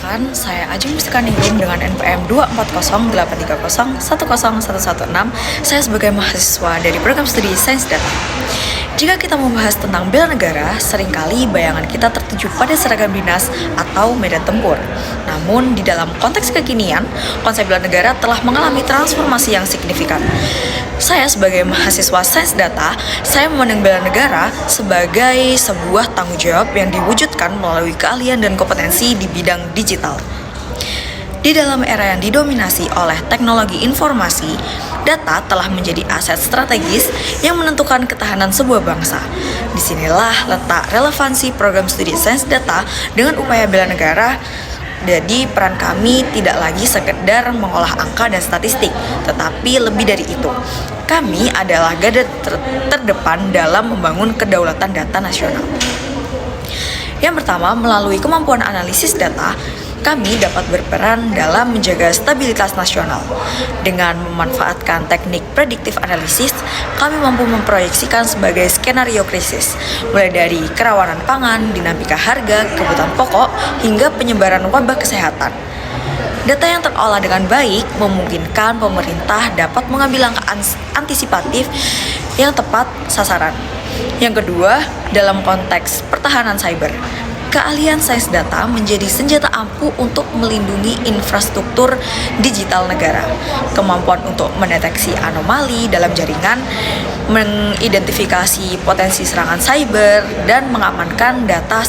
Perkenalkan, saya Ajeng Muskaningrum dengan NPM 24083010116. Saya sebagai mahasiswa dari program studi Sains Data. Jika kita membahas tentang bela negara, seringkali bayangan kita tertuju pada seragam dinas atau medan tempur. Namun, di dalam konteks kekinian, konsep bela negara telah mengalami transformasi yang signifikan. Saya sebagai mahasiswa Sains Data, saya memandang bela negara sebagai sebuah tanggung jawab yang diwujudkan melalui keahlian dan kompetensi di bidang digital. Di dalam era yang didominasi oleh teknologi informasi, data telah menjadi aset strategis yang menentukan ketahanan sebuah bangsa. Disinilah letak relevansi program studi Sains Data dengan upaya bela negara. Jadi peran kami tidak lagi sekedar mengolah angka dan statistik, tetapi lebih dari itu. Kami adalah garda terdepan dalam membangun kedaulatan data nasional. Yang pertama, melalui kemampuan analisis data, kami dapat berperan dalam menjaga stabilitas nasional. Dengan memanfaatkan teknik prediktif analisis, kami mampu memproyeksikan sebagai skenario krisis, mulai dari kerawanan pangan, dinamika harga, kebutuhan pokok, hingga penyebaran wabah kesehatan. Data yang terolah dengan baik memungkinkan pemerintah dapat mengambil langkah antisipatif yang tepat sasaran. Yang kedua, dalam konteks pertahanan cyber, keahlian sains data menjadi senjata ampuh untuk melindungi infrastruktur digital negara. Kemampuan untuk mendeteksi anomali dalam jaringan, mengidentifikasi potensi serangan cyber, dan mengamankan data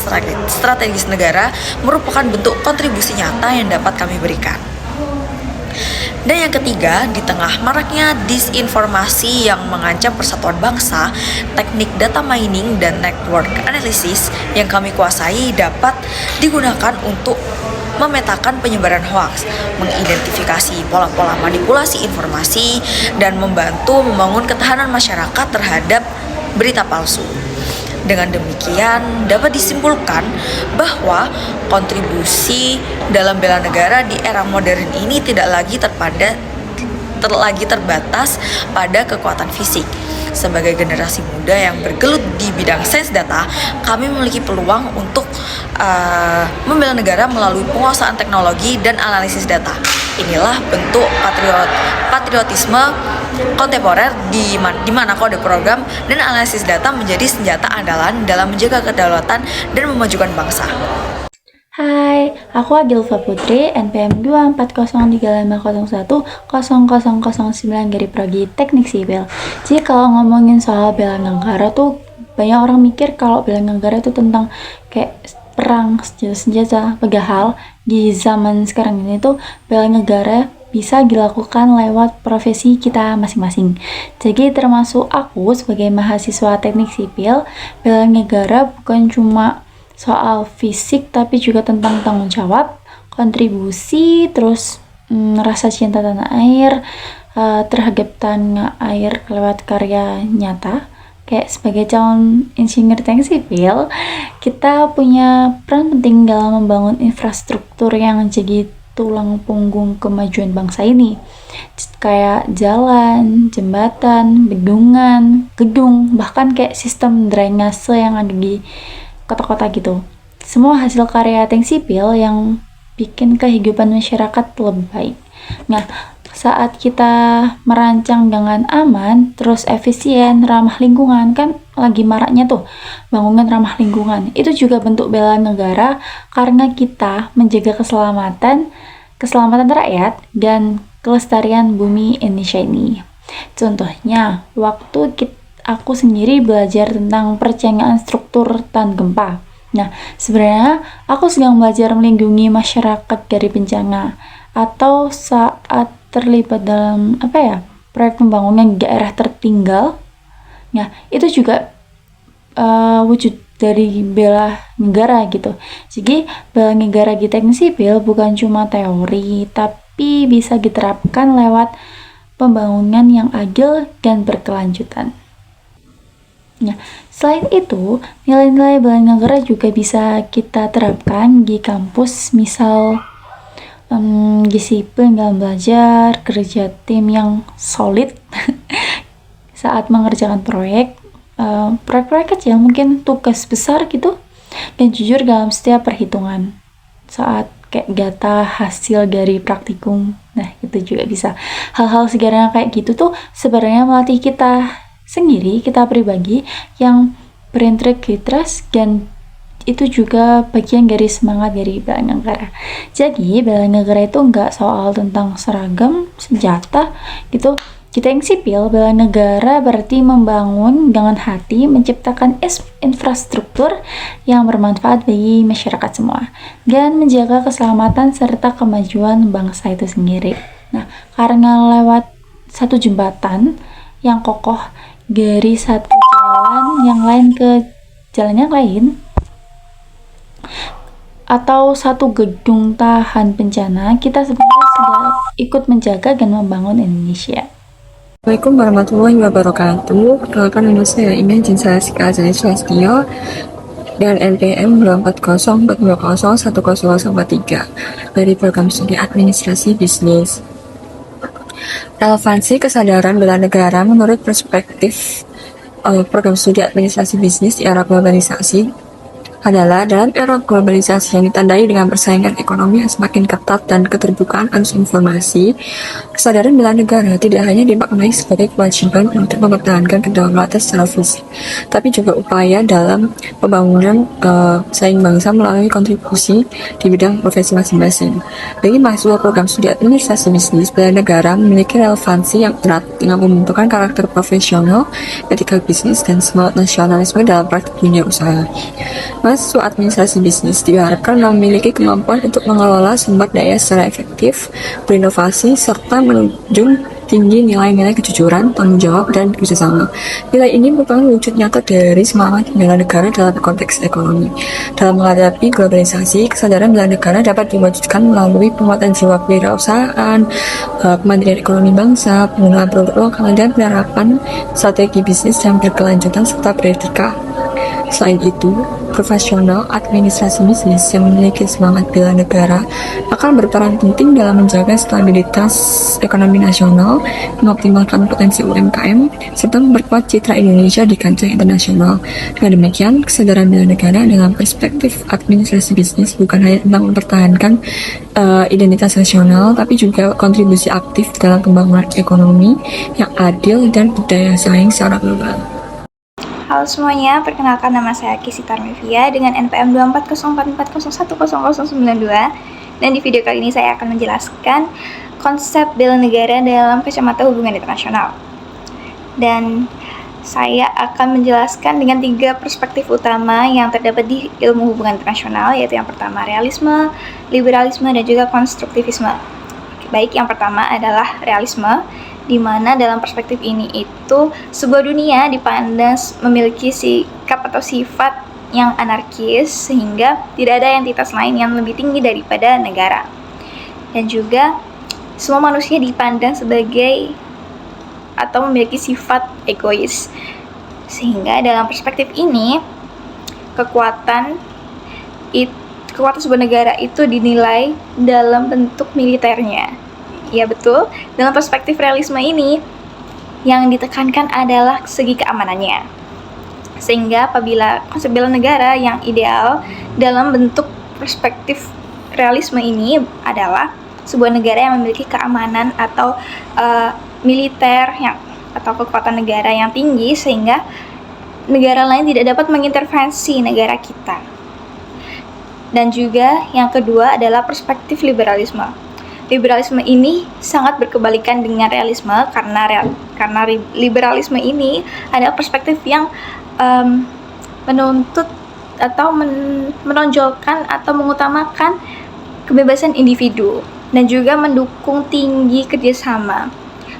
strategis negara merupakan bentuk kontribusi nyata yang dapat kami berikan. Dan yang ketiga, di tengah maraknya disinformasi yang mengancam persatuan bangsa, teknik data mining dan network analysis yang kami kuasai dapat digunakan untuk memetakan penyebaran hoaks, mengidentifikasi pola-pola manipulasi informasi, dan membantu membangun ketahanan masyarakat terhadap berita palsu. Dengan demikian, dapat disimpulkan bahwa kontribusi dalam bela negara di era modern ini tidak lagi terbatas pada kekuatan fisik. Sebagai generasi muda yang bergelut di bidang sains data, kami memiliki peluang untuk membela negara melalui penguasaan teknologi dan analisis data. Inilah bentuk patriotisme kontemporer di mana kode program dan analisis data menjadi senjata andalan dalam menjaga kedaulatan dan memajukan bangsa. Hai, aku Agilva Putri, NPM 24035010009 Teknik Sipil. Jadi kalau ngomongin soal bela negara tuh banyak orang mikir kalau bela negara itu tentang kayak perang senjata. Padahal di zaman sekarang ini tuh bela negara bisa dilakukan lewat profesi kita masing-masing. Jadi termasuk aku sebagai mahasiswa teknik sipil, bela negara bukan cuma soal fisik tapi juga tentang tanggung jawab, kontribusi, terus rasa cinta tanah air terhadap tanah air lewat karya nyata. Kayak sebagai calon insinyur teknik sipil, kita punya peran penting dalam membangun infrastruktur yang jadi tulang punggung kemajuan bangsa ini, kayak jalan, jembatan, bendungan, gedung, bahkan kayak sistem drainase yang ada di kota-kota gitu. Semua hasil karya teknik sipil yang bikin kehidupan masyarakat lebih baik. Nah, saat kita merancang dengan aman, terus efisien, ramah lingkungan, kan lagi maraknya tuh bangunan ramah lingkungan. Itu juga bentuk bela negara karena kita menjaga keselamatan rakyat dan kelestarian bumi Indonesia ini. Contohnya, waktu aku sendiri belajar tentang perencanaan struktur tahan gempa. Nah, sebenarnya aku sedang belajar melindungi masyarakat dari bencana atau saat terlibat dalam proyek pembangunan di daerah tertinggal. Nah, itu juga wujud dari bela negara gitu. Jadi bela negara di teknik sipil bukan cuma teori, tapi bisa diterapkan lewat pembangunan yang adil dan berkelanjutan. Nah, selain itu, nilai-nilai bela negara juga bisa kita terapkan di kampus, misal disiplin dalam belajar, kerja tim yang solid saat mengerjakan proyek-proyek kecil, mungkin tugas besar gitu, dan jujur dalam setiap perhitungan. Saat kayak data hasil dari praktikum. Nah, itu juga bisa. Hal-hal segaranya kayak gitu tuh sebenarnya melatih kita sendiri, kita pribadi yang berintegritas, dan itu juga bagian dari semangat dari bela negara. Jadi bela negara itu nggak soal tentang seragam, senjata gitu. Kita yang sipil, bela negara berarti membangun dengan hati, menciptakan infrastruktur yang bermanfaat bagi masyarakat semua, dan menjaga keselamatan serta kemajuan bangsa itu sendiri. Nah, karena lewat satu jembatan yang kokoh dari satu jalan yang lain ke jalan yang lain, atau satu gedung tahan bencana, kita sebenarnya sudah ikut menjaga dan membangun Indonesia. Assalamualaikum warahmatullahi wabarakatuh. Perkenalkan, nama saya Imajin Salasikal Jaya Swastio dan NPM 24042010013 dari program studi administrasi bisnis. Relevansi kesadaran bela negara menurut perspektif program studi administrasi bisnis di era globalisasi adalah dalam era globalisasi yang ditandai dengan persaingan ekonomi yang semakin ketat dan keterbukaan arus informasi, kesadaran bela negara tidak hanya dimaknai sebagai kewajiban untuk mempertahankan kedaulatan secara fisik, tapi juga upaya dalam pembangunan saing bangsa melalui kontribusi di bidang profesi masing-masing. Bagi mahasiswa program studi administrasi bisnis, bela negara memiliki relevansi yang erat dengan membentukkan karakter profesional, etika bisnis, dan semangat nasionalisme dalam praktik dunia usaha. Mahasiswa administrasi bisnis diharapkan memiliki kemampuan untuk mengelola sumber daya secara efektif, berinovasi, serta menunjung tinggi nilai-nilai kejujuran, tanggung jawab, dan kerjasama. Nilai ini merupakan wujud nyata dari semangat bela negara dalam konteks ekonomi. Dalam menghadapi globalisasi, kesadaran bela negara dapat diwujudkan melalui penguatan jiwa kewirausahaan, kemandirian ekonomi bangsa, penggunaan produk lokal, dan penerapan strategi bisnis yang berkelanjutan serta beretika. Selain itu, profesional administrasi bisnis yang memiliki semangat bela negara akan berperan penting dalam menjaga stabilitas ekonomi nasional, mengoptimalkan potensi UMKM, serta memperkuat citra Indonesia di kancah internasional. Dengan demikian, kesadaran bela negara dalam perspektif administrasi bisnis bukan hanya tentang mempertahankan identitas nasional, tapi juga kontribusi aktif dalam pembangunan ekonomi yang adil dan budaya saing secara global. Halo semuanya, perkenalkan nama saya Kisitar Mevia dengan NPM 24044010092, dan di video kali ini saya akan menjelaskan konsep bela negara dalam kacamata hubungan internasional. Dan saya akan menjelaskan dengan 3 perspektif utama yang terdapat di ilmu hubungan internasional, yaitu yang pertama realisme, liberalisme, dan juga konstruktivisme. Baik, yang pertama adalah realisme, di mana dalam perspektif ini itu sebuah dunia dipandang memiliki sikap atau sifat yang anarkis, sehingga tidak ada entitas lain yang lebih tinggi daripada negara. Dan juga semua manusia dipandang sebagai atau memiliki sifat egois, sehingga dalam perspektif ini kekuatan sebuah negara itu dinilai dalam bentuk militernya. Ya betul, dalam perspektif realisme ini yang ditekankan adalah segi keamanannya. Sehingga apabila konsep bela negara yang ideal dalam bentuk perspektif realisme ini adalah sebuah negara yang memiliki keamanan atau militer atau kekuatan negara yang tinggi, sehingga negara lain tidak dapat mengintervensi negara kita. Dan juga yang kedua adalah perspektif liberalisme. Liberalisme ini sangat berkebalikan dengan realisme, karena liberalisme ini adalah perspektif yang menuntut atau menonjolkan atau mengutamakan kebebasan individu dan juga mendukung tinggi kerjasama.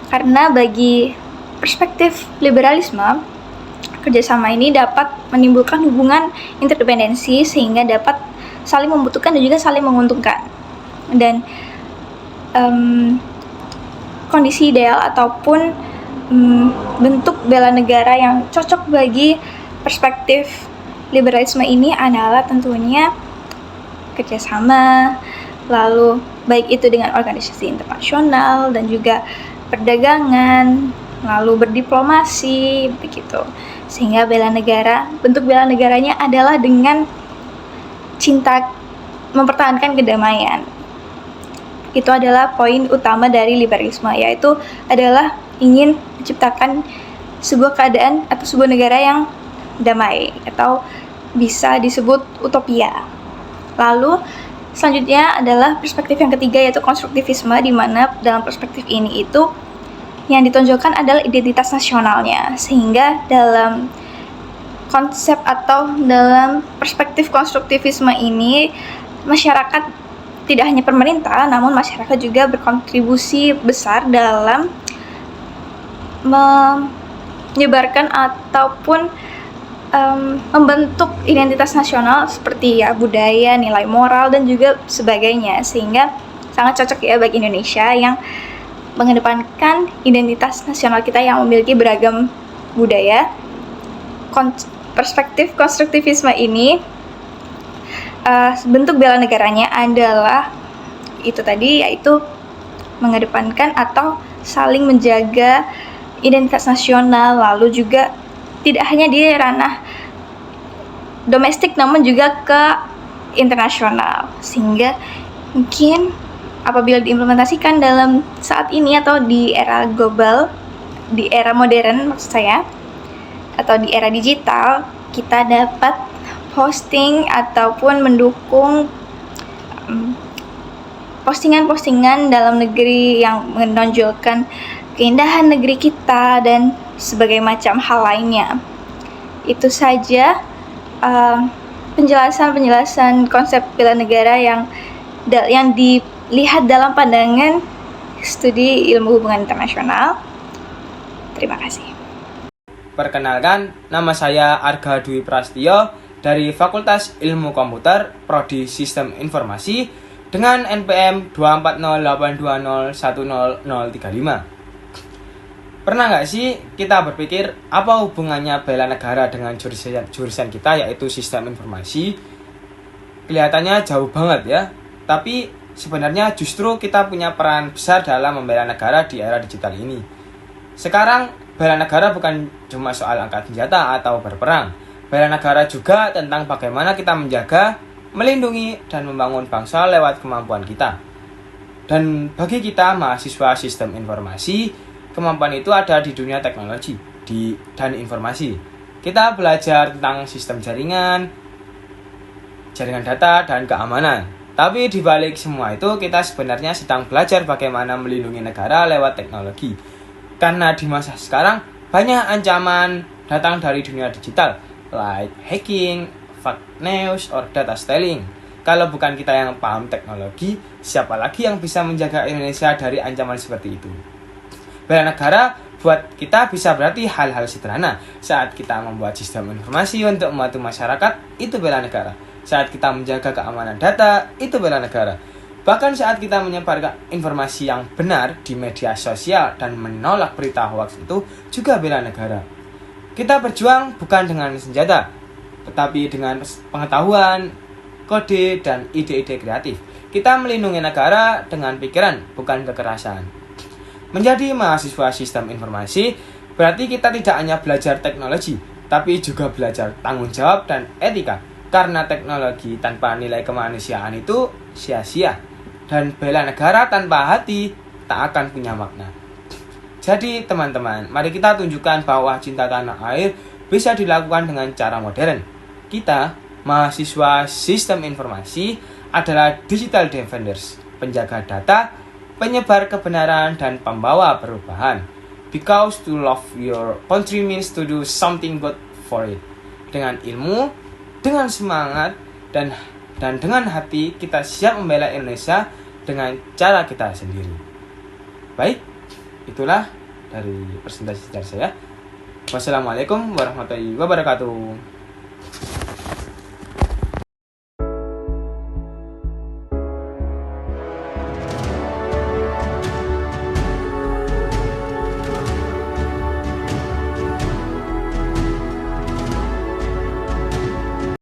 Karena bagi perspektif liberalisme, kerjasama ini dapat menimbulkan hubungan interdependensi sehingga dapat saling membutuhkan dan juga saling menguntungkan. Dan kondisi ideal ataupun bentuk bela negara yang cocok bagi perspektif liberalisme ini adalah tentunya kerjasama, lalu baik itu dengan organisasi internasional dan juga perdagangan, lalu berdiplomasi, begitu. Sehingga bentuk bela negaranya adalah dengan cinta mempertahankan kedamaian. Itu adalah poin utama dari liberalisme, yaitu adalah ingin menciptakan sebuah keadaan atau sebuah negara yang damai atau bisa disebut utopia. Lalu selanjutnya adalah perspektif yang ketiga, yaitu konstruktivisme, di mana dalam perspektif ini itu yang ditonjolkan adalah identitas nasionalnya, sehingga dalam konsep atau dalam perspektif konstruktivisme ini masyarakat, tidak hanya pemerintah namun masyarakat juga berkontribusi besar dalam menyebarkan ataupun membentuk identitas nasional seperti ya budaya, nilai moral dan juga sebagainya, sehingga sangat cocok ya bagi Indonesia yang mengedepankan identitas nasional kita yang memiliki beragam budaya. Perspektif konstruktivisme ini bentuk bela negaranya adalah itu tadi, yaitu mengedepankan atau saling menjaga identitas nasional, lalu juga tidak hanya di ranah domestik namun juga ke internasional, sehingga mungkin apabila diimplementasikan dalam saat ini atau di era global, di era modern maksud saya, atau di era digital, kita dapat posting ataupun mendukung postingan-postingan dalam negeri yang menonjolkan keindahan negeri kita dan sebagai macam hal lainnya. Itu saja penjelasan konsep bela negara yang dilihat dalam pandangan studi ilmu hubungan internasional. Terima kasih. Perkenalkan, nama saya Arga Dwi Prastio dari Fakultas Ilmu Komputer Prodi Sistem Informasi dengan NPM 24082010035. Pernah nggak sih kita berpikir apa hubungannya bela negara dengan jurusan kita, yaitu sistem informasi? Kelihatannya jauh banget ya, tapi sebenarnya justru kita punya peran besar dalam membela negara di era digital ini. Sekarang bela negara bukan cuma soal angkat senjata atau berperang. Bela negara juga tentang bagaimana kita menjaga, melindungi, dan membangun bangsa lewat kemampuan kita. Dan bagi kita mahasiswa sistem informasi, kemampuan itu ada di dunia teknologi dan informasi. Kita belajar tentang sistem jaringan data, dan keamanan. Tapi di balik semua itu, kita sebenarnya sedang belajar bagaimana melindungi negara lewat teknologi. Karena di masa sekarang, banyak ancaman datang dari dunia digital, like hacking, fake news, or data stealing. Kalau bukan kita yang paham teknologi, siapa lagi yang bisa menjaga Indonesia dari ancaman seperti itu? Bela negara buat kita bisa berarti hal-hal sederhana. Saat kita membuat sistem informasi untuk membantu masyarakat, itu bela negara. Saat kita menjaga keamanan data, itu bela negara. Bahkan saat kita menyebarkan informasi yang benar di media sosial dan menolak berita hoax, itu juga bela negara. Kita berjuang bukan dengan senjata, tetapi dengan pengetahuan, kode, dan ide-ide kreatif. Kita melindungi negara dengan pikiran, bukan kekerasan. Menjadi mahasiswa sistem informasi berarti kita tidak hanya belajar teknologi, tapi juga belajar tanggung jawab dan etika. Karena teknologi tanpa nilai kemanusiaan itu sia-sia, dan bela negara tanpa hati tak akan punya makna. Jadi teman-teman, mari kita tunjukkan bahwa cinta tanah air bisa dilakukan dengan cara modern. Kita, mahasiswa sistem informasi, adalah digital defenders, penjaga data, penyebar kebenaran, dan pembawa perubahan. Because to love your country means to do something good for it. Dengan ilmu, dengan semangat, dan dengan hati, kita siap membela Indonesia dengan cara kita sendiri. Baik, itulah dari presentasi dari saya. Wassalamualaikum warahmatullahi wabarakatuh.